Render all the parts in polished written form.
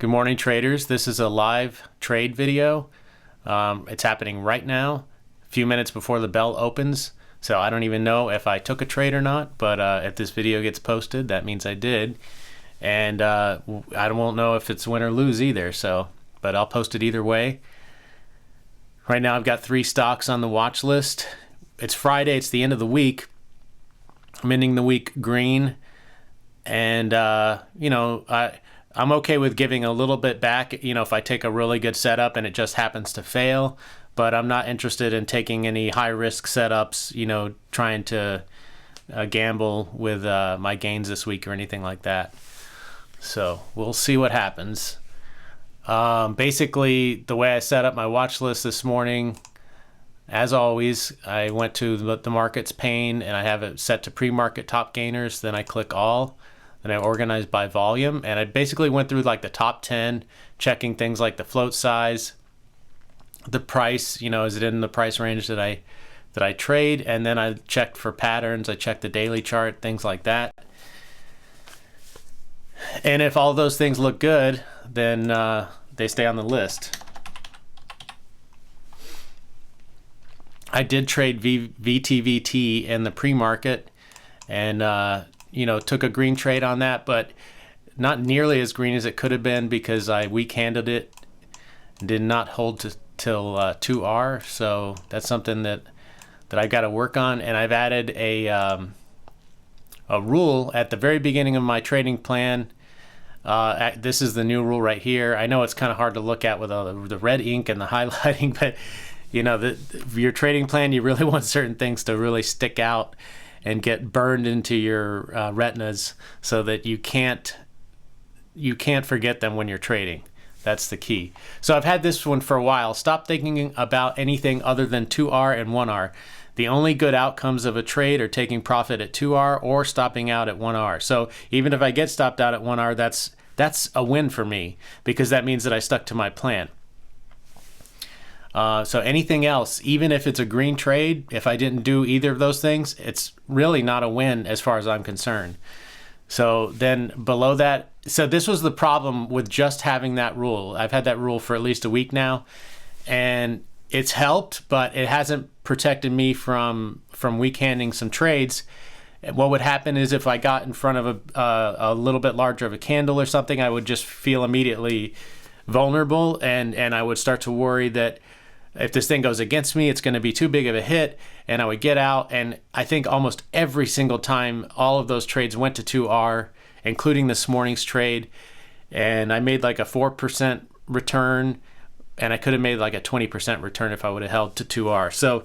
Good morning, traders. This is a live trade video. It's happening right now, a few minutes before the bell opens. So I don't even know if I took a trade or not, but if this video gets posted, that means I did. And I won't know if it's win or lose either, but I'll post it either way. Right now I've got 3 stocks on the watch list. It's Friday, it's the end of the week. I'm ending the week green. And, I'm okay with giving a little bit back, if I take a really good setup and it just happens to fail. But I'm not interested in taking any high-risk setups, trying to gamble with my gains this week or anything like that. So we'll see what happens. Basically, the way I set up my watch list this morning, as always, I went to the markets pane and I have it set to pre-market top gainers. Then I click all. Then I organized by volume, and I basically went through like the top 10, checking things like the float size, the price, is it in the price range that I trade, and then I checked for patterns. I checked the daily chart, things like that. And if all those things look good, then they stay on the list. I did trade VTVT in the pre-market, and took a green trade on that, but not nearly as green as it could have been because I weak-handed it and did not hold till 2R. So that's something that I've got to work on. And I've added a rule at the very beginning of my trading plan. This is the new rule right here. I know it's kind of hard to look at with the red ink and the highlighting, but your trading plan, you really want certain things to really stick out and get burned into your retinas so that you can't forget them when you're trading. That's the key. So I've had this one for a while. Stop thinking about anything other than 2R and 1R. The only good outcomes of a trade are taking profit at 2R or stopping out at 1R. So even if I get stopped out at 1R, that's a win for me because that means that I stuck to my plan. So anything else, even if it's a green trade, if I didn't do either of those things, it's really not a win as far as I'm concerned. So then below that, so this was the problem with just having that rule. I've had that rule for at least a week now, and it's helped, but it hasn't protected me from weak-handing some trades. What would happen is if I got in front of a little bit larger of a candle or something, I would just feel immediately vulnerable, and I would start to worry that if this thing goes against me, it's going to be too big of a hit, and I would get out. And I think almost every single time, all of those trades went to 2R, including this morning's trade, and I made like a 4% return, and I could have made like a 20% return if I would have held to 2R. So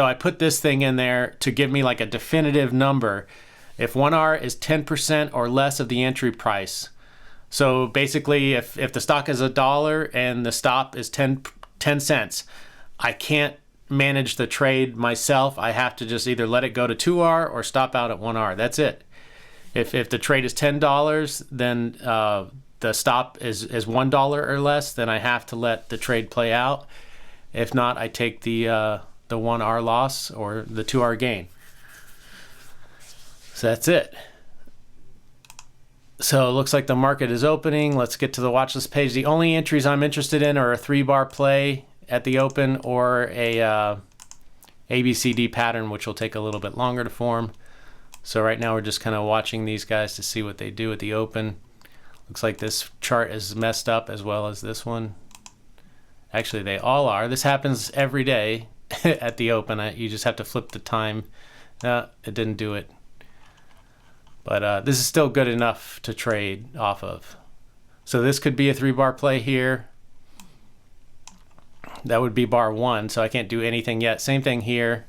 I put this thing in there to give me like a definitive number. If 1R is 10% or less of the entry price, so basically, if the stock is $1 and the stop is 10 cents, I can't manage the trade myself. I have to just either let it go to 2R or stop out at 1R. That's it. If the trade is $10, then the stop is $1 or less, then I have to let the trade play out. If not, I take the 1R loss or the 2R gain. So that's it. So it looks like the market is opening. Let's get to the watch list page. The only entries I'm interested in are a 3-bar play at the open or a ABCD pattern, which will take a little bit longer to form. So right now we're just kind of watching these guys to see what they do at the open. Looks like this chart is messed up as well as this one. Actually, they all are. This happens every day at the open. You just have to flip the time. No, it didn't do it. But this is still good enough to trade off of. So this could be a 3-bar play here. That would be bar 1, so I can't do anything yet. Same thing here.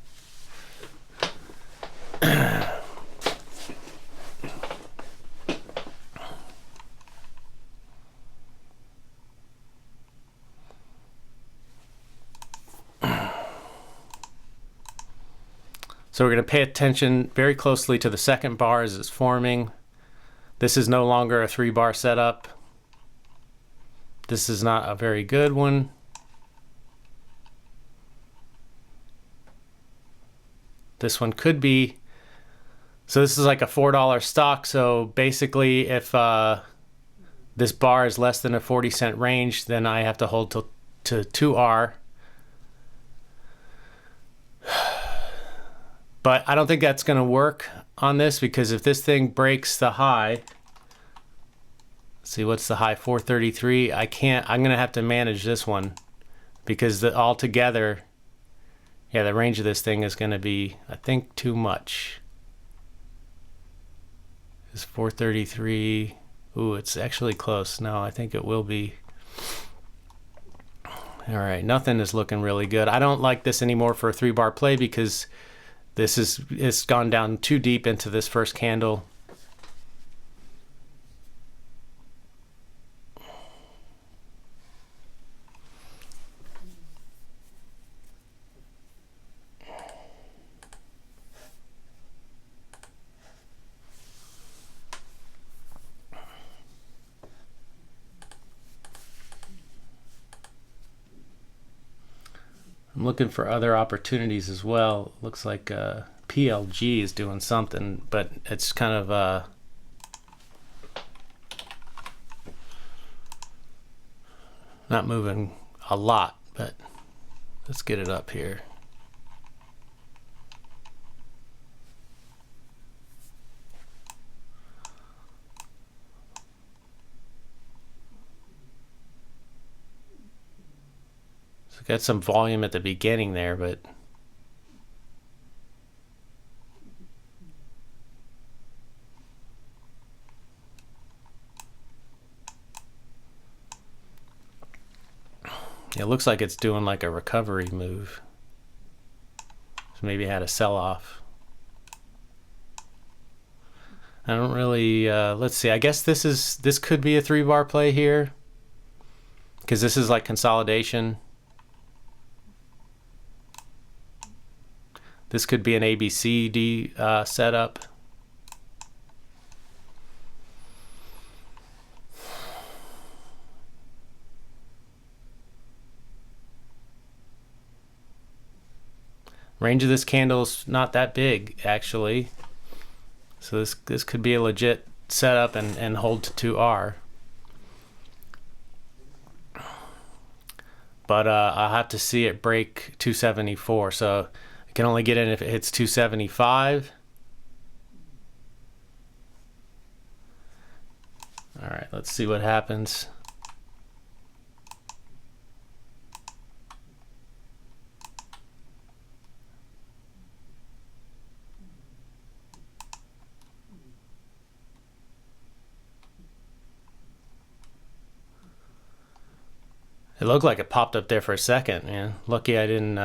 So we're going to pay attention very closely to the second bar as it's forming. This is no longer a 3-bar setup. This is not a very good one. This one could be. So this is like a $4 stock. So basically if this bar is less than a 40-cent range, then I have to hold to 2R. But I don't think that's going to work on this, because if this thing breaks the high, see what's the high, 433, I'm going to have to manage this one, because altogether, yeah, the range of this thing is going to be, I think, too much. Is 433, ooh, it's actually close. No, I think it will be. All right, nothing is looking really good. I don't like this anymore for a 3-bar play, because it's gone down too deep into this first candle. I'm looking for other opportunities as well. Looks like PLG is doing something, but it's kind of not moving a lot, but let's get it up here. So got some volume at the beginning there, but it looks like it's doing like a recovery move. So maybe it had a sell-off. I don't really, let's see, I guess this could be a 3-bar play here, because this is like consolidation. This could be an ABCD setup. Range of this candle's not that big, actually. So this could be a legit setup and hold to 2R. But I'll have to see it break 274. So I can only get in if it hits 275. All right, let's see what happens. It looked like it popped up there for a second, man. Lucky I didn't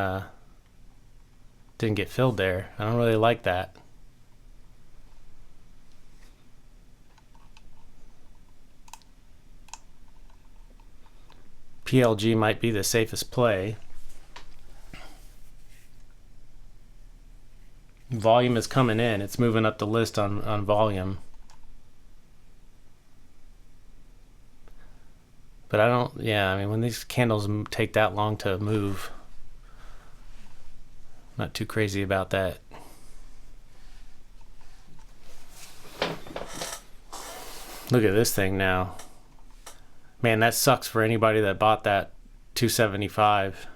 get filled there. I don't really like that. PLG might be the safest play. Volume is coming in. It's moving up the list on volume. But I don't, yeah, I mean, when these candles take that long to move, not too crazy about that. Look at this thing now. Man, that sucks for anybody that bought that 275.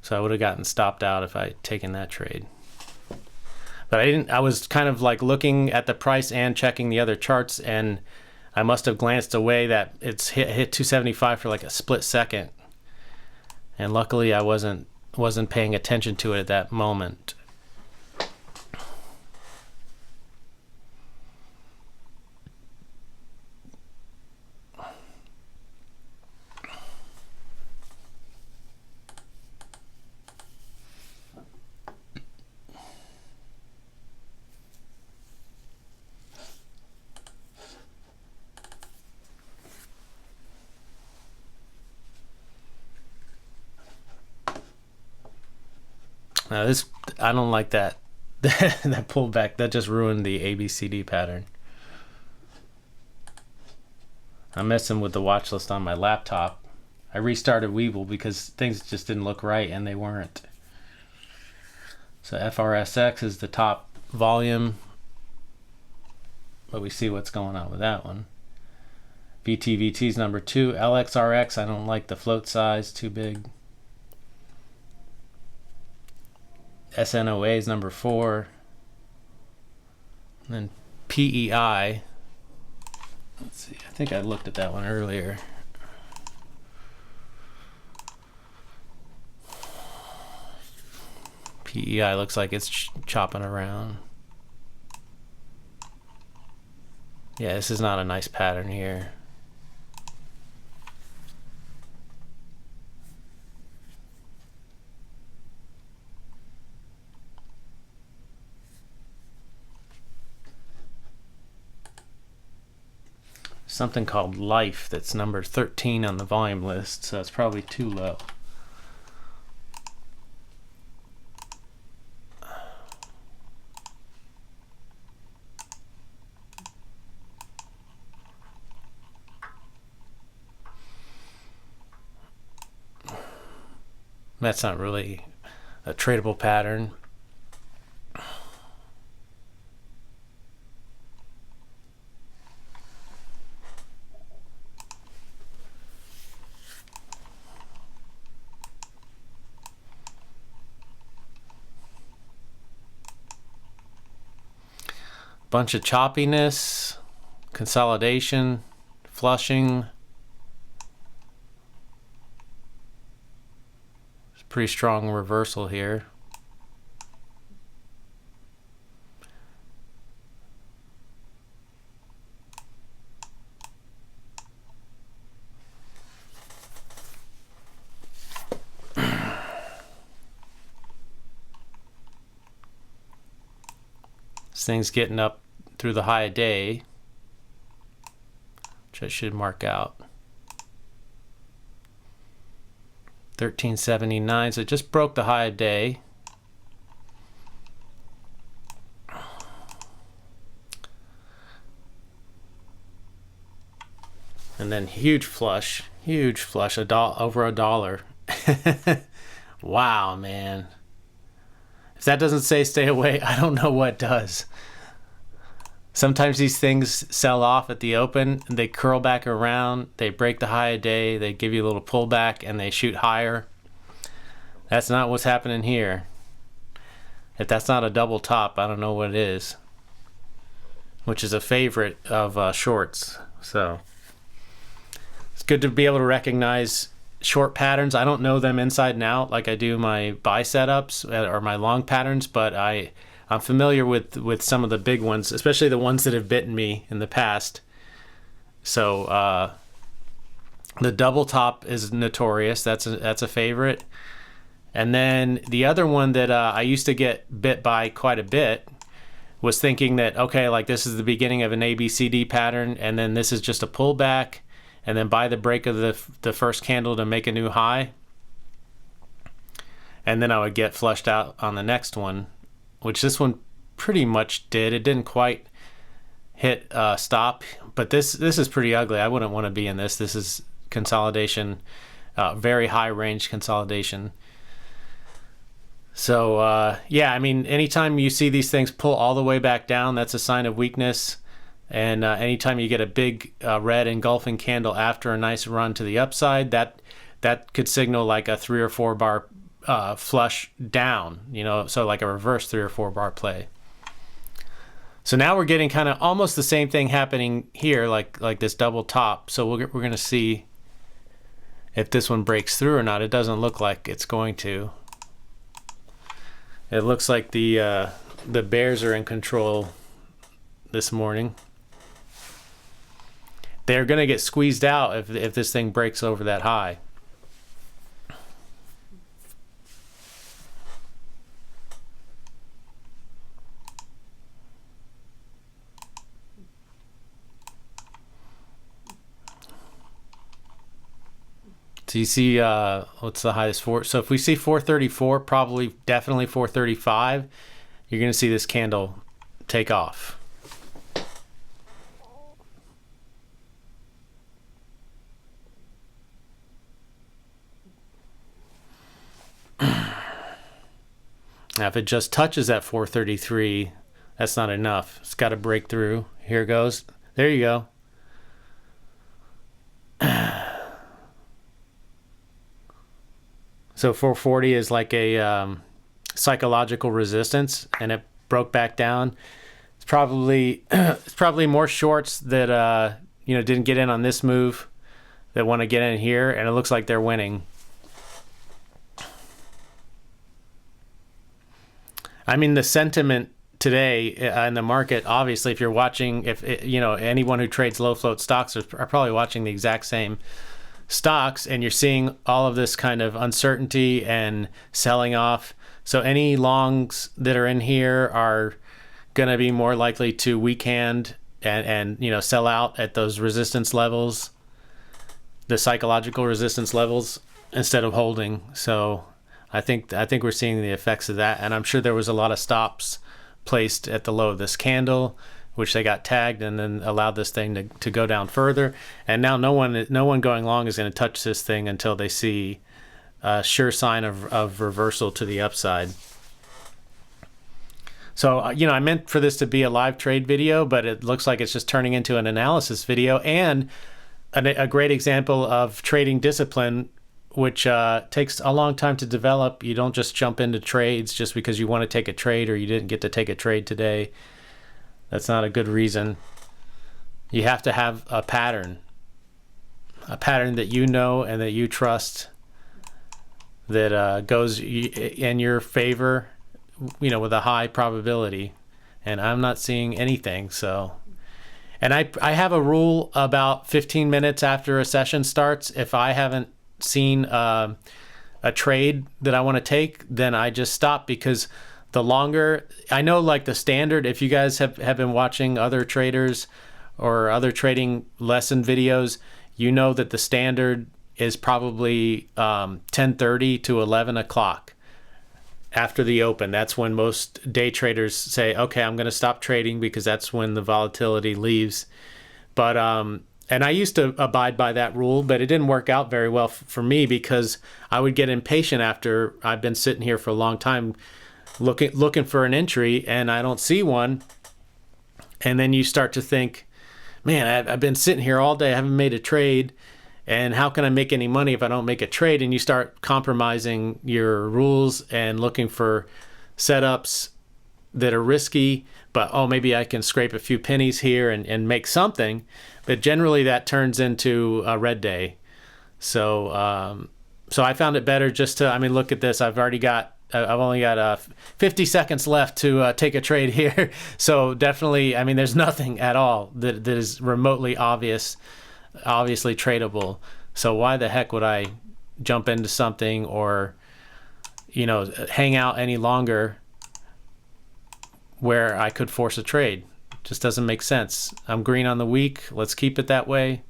So I would have gotten stopped out if I had taken that trade. But I was kind of like looking at the price and checking the other charts, and I must have glanced away that it's hit 275 for like a split second. And luckily I wasn't paying attention to it at that moment. I don't like that. That pullback, that just ruined the ABCD pattern. I'm messing with the watch list on my laptop. I restarted Weeble because things just didn't look right, and they weren't. So FRSX is the top volume. but we see what's going on with that one. VTVT is number 2. LXRX, I don't like the float size, too big. SNOA is number 4. And then PEI. Let's see, I think I looked at that one earlier. PEI looks like it's chopping around. Yeah, this is not a nice pattern here. Something called Life that's number 13 on the volume list, so it's probably too low. That's not really a tradable pattern. Bunch of choppiness, consolidation, flushing. It's a pretty strong reversal here. This thing's getting up through the high of day, which I should mark out. 1379, so it just broke the high of day. And then huge flush, over $1. Wow, man. If that doesn't say stay away, I don't know what does. Sometimes these things sell off at the open, and they curl back around, they break the high of day, they give you a little pullback, and they shoot higher. That's not what's happening here. If that's not a double top, I don't know what it is. Which is a favorite of shorts. So it's good to be able to recognize short patterns. I don't know them inside and out like I do my buy setups or my long patterns, but I'm familiar with some of the big ones, especially the ones that have bitten me in the past. So the double top is notorious. That's a favorite. And then the other one that I used to get bit by quite a bit was thinking that, okay, like this is the beginning of an ABCD pattern, and then this is just a pullback, and then buy the break of the first candle to make a new high. And then I would get flushed out on the next one, which this one pretty much did. It didn't quite hit stop, but this is pretty ugly. I wouldn't want to be in this. This is consolidation, very high range consolidation. So yeah, I mean, anytime you see these things pull all the way back down, that's a sign of weakness. And anytime you get a big red engulfing candle after a nice run to the upside, that could signal like a 3 or 4 bar flush down, so like a reverse 3 or 4 bar play. So now we're getting kind of almost the same thing happening here, like this double top. So we're going to see if this one breaks through or not. It doesn't look like it's going to. It looks like the bears are in control this morning. They're going to get squeezed out if this thing breaks over that high. So you see, what's the highest for? So if we see 434, definitely 435, you're going to see this candle take off. Now, if it just touches that 433, That's not enough. It's got to break through. Here it goes. There you go. So 440 is like a psychological resistance, and it broke back down. It's probably more shorts that didn't get in on this move that want to get in here, and it looks like they're winning. I mean, the sentiment today in the market, obviously, if you're watching, if anyone who trades low float stocks are probably watching the exact same stocks, and you're seeing all of this kind of uncertainty and selling off. So any longs that are in here are going to be more likely to weak hand and sell out at those resistance levels, the psychological resistance levels, instead of holding. So I think we're seeing the effects of that, and I'm sure there was a lot of stops placed at the low of this candle, which they got tagged and then allowed this thing to go down further. And now no one going long is going to touch this thing until they see a sure sign of reversal to the upside. So, I meant for this to be a live trade video, but it looks like it's just turning into an analysis video and a great example of trading discipline, which takes a long time to develop. You don't just jump into trades just because you want to take a trade or you didn't get to take a trade today. That's not a good reason. You have to have a pattern that you know and that you trust, that goes in your favor, with a high probability. And I'm not seeing anything. So, and I have a rule about 15 minutes after a session starts. If I haven't seen a trade that I want to take, then I just stop, because the longer, I know, like the standard, if you guys have been watching other traders or other trading lesson videos, you know that the standard is probably 10:30 to 11 o'clock after the open. That's when most day traders say, okay, I'm going to stop trading, because that's when the volatility leaves. But and I used to abide by that rule, but it didn't work out very well for me, because I would get impatient after I've been sitting here for a long time looking for an entry and I don't see one. And then you start to think, man, I've been sitting here all day, I haven't made a trade, and how can I make any money if I don't make a trade? And you start compromising your rules and looking for setups that are risky, but maybe I can scrape a few pennies here and make something. But generally that turns into a red day. So I found it better just to, look at this. I've only got 50 seconds left to take a trade here. So definitely, there's nothing at all that is remotely obviously tradable. So why the heck would I jump into something or, hang out any longer where I could force a trade? Just doesn't make sense. I'm green on the week. Let's keep it that way.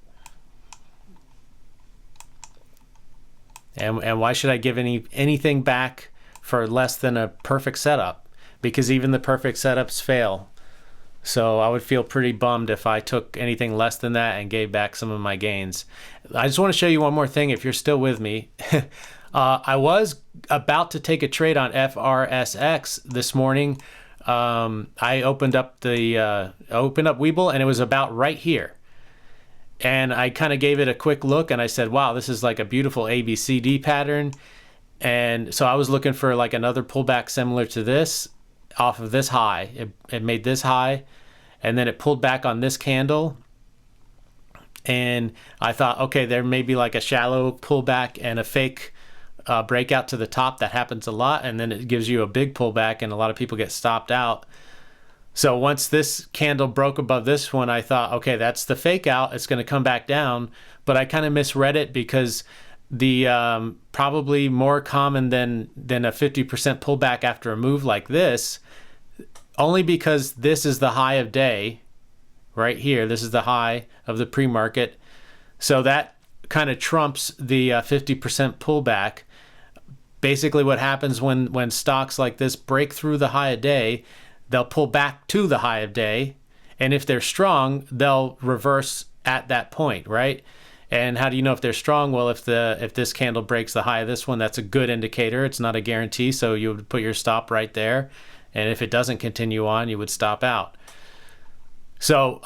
And why should I give anything back for less than a perfect setup? Because even the perfect setups fail. So I would feel pretty bummed if I took anything less than that and gave back some of my gains. I just want to show you one more thing if you're still with me. I was about to take a trade on FRSX this morning. I opened up Webull, and it was about right here. And I kind of gave it a quick look, and I said, wow, this is like a beautiful ABCD pattern. And so I was looking for like another pullback similar to this off of this high. It made this high, and then it pulled back on this candle. And I thought, okay, there may be like a shallow pullback and a fake breakout to the top. That happens a lot. And then it gives you a big pullback, and a lot of people get stopped out. So once this candle broke above this one, I thought, okay, that's the fake out. It's going to come back down. But I kind of misread it, because the probably more common than a 50% pullback after a move like this, only because this is the high of day right here. This is the high of the pre-market. So that kind of trumps the 50% pullback. Basically what happens when stocks like this break through the high of day, they'll pull back to the high of day. And if they're strong, they'll reverse at that point, right? And how do you know if they're strong? Well, if this candle breaks the high of this one, that's a good indicator. It's not a guarantee, so you would put your stop right there. And if it doesn't continue on, you would stop out. So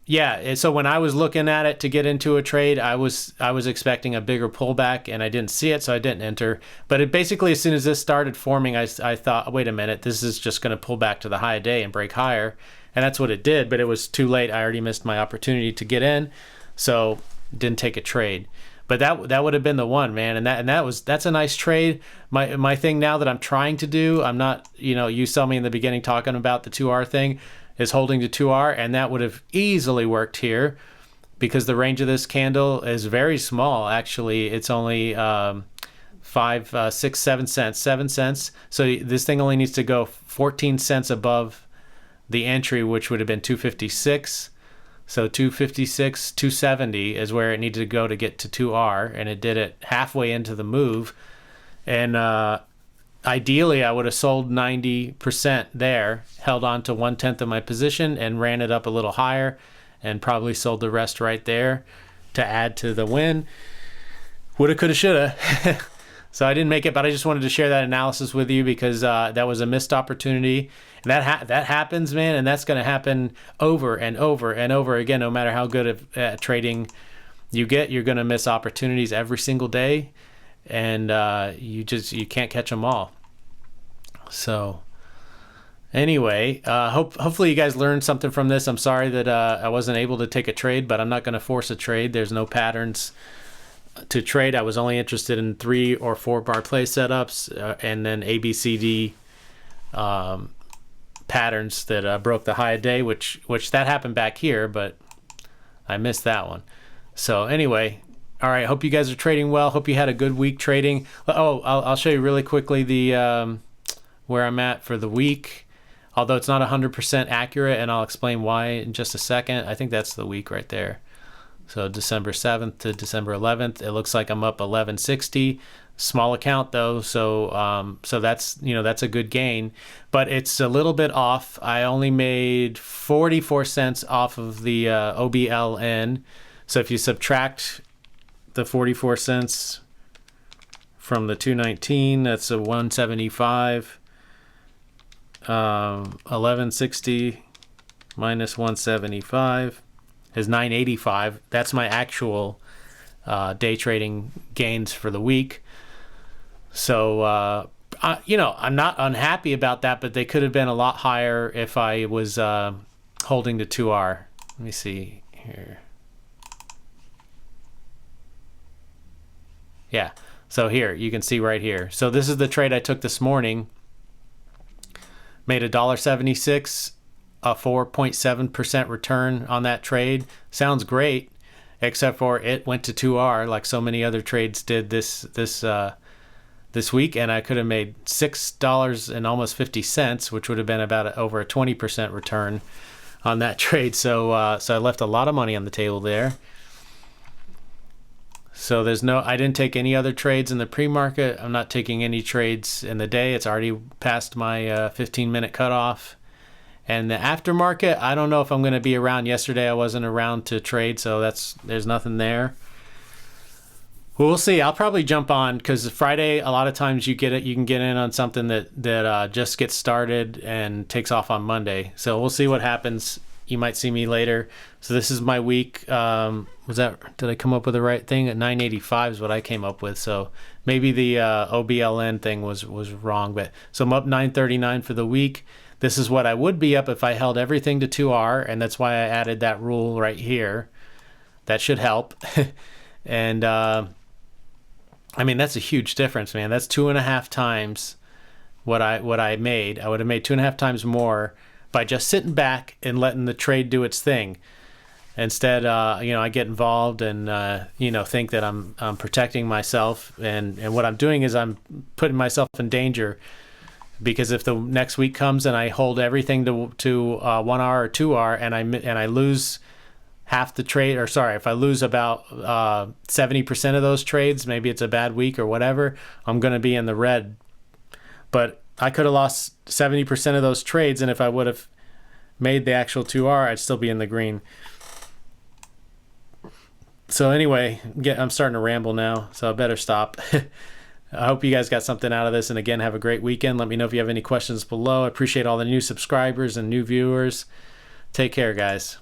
yeah, so when I was looking at it to get into a trade, I was expecting a bigger pullback, and I didn't see it, so I didn't enter. But it basically, as soon as this started forming, I thought, wait a minute, this is just going to pull back to the high day and break higher, and that's what it did. But it was too late. I already missed my opportunity to get in, so didn't take a trade. But that would have been the one, man, and that's a nice trade. My thing now that I'm trying to do, I'm not, you saw me in the beginning talking about the 2R thing, is holding to 2R, and that would have easily worked here because the range of this candle is very small. Actually, it's only 7 cents. So this thing only needs to go 14 cents above the entry, which would have been 256. So 256, 270 is where it needed to go to get to 2R, and it did it halfway into the move. And ideally, I would have sold 90% there, held on to 1/10 of my position, and ran it up a little higher, and probably sold the rest right there to add to the win. Woulda, coulda, shoulda. So I didn't make it, but I just wanted to share that analysis with you because that was a missed opportunity. And that happens, man, and that's going to happen over and over and over again. No matter how good at trading you get, you're going to miss opportunities every single day, and you can't catch them all. So anyway, hopefully you guys learned something from this. I'm sorry that I wasn't able to take a trade, but I'm not going to force a trade. There's no patterns to trade. I was only interested in 3 or 4 bar play setups and then ABCD patterns that broke the high of day, which that happened back here, but I missed that one. So anyway, all right, hope you guys are trading well. Hope you had a good week trading. Oh, I'll show you really quickly the where I'm at for the week, although it's not 100% accurate, and I'll explain why in just a second. I think that's the week right there. So December 7th to December 11th, it looks like I'm up 1160. Small account though, so that's that's a good gain, but it's a little bit off. I only made 44 cents off of the OBLN. So if you subtract the 44 cents from the 219, that's a 175. 1160 minus 175 is 985. That's my actual day trading gains for the week. So I'm not unhappy about that, but they could have been a lot higher if I was holding the 2R. Let me see here. Yeah, so here you can see right here. So this is the trade I took this morning. Made $1.76, a 4.7% return on that trade. Sounds great, except for it went to 2R like so many other trades did this week, and I could have made $6 and almost 50 cents, which would have been about over a 20% return on that trade. So I left a lot of money on the table there. So I didn't take any other trades in the pre-market. I'm not taking any trades in the day. It's already past my 15-minute cutoff. And the aftermarket, I don't know if I'm going to be around. Yesterday I wasn't around to trade, so there's nothing there. We'll see. I'll probably jump on because Friday, a lot of times you can get in on something that just gets started and takes off on Monday. So we'll see what happens. You might see me later. So this is my week. Did I come up with the right thing? At 985 is what I came up with. So maybe the OBLN thing was wrong. But so I'm up 939 for the week. This is what I would be up if I held everything to 2R, and that's why I added that rule right here. That should help. And I mean, that's a huge difference, man. That's 2.5 times what I made. I would have made 2.5 times more by just sitting back and letting the trade do its thing. Instead, I get involved and think that I'm protecting myself, and what I'm doing is I'm putting myself in danger, because if the next week comes and I hold everything to 1R or 2R and I lose half the trade, or sorry, if I lose about 70% of those trades, maybe it's a bad week or whatever, I'm going to be in the red. But I could have lost 70% of those trades, and if I would have made the actual 2R, I'd still be in the green. So anyway, I'm starting to ramble now, so I better stop. I hope you guys got something out of this. And again, have a great weekend. Let me know if you have any questions below. I appreciate all the new subscribers and new viewers. Take care, guys.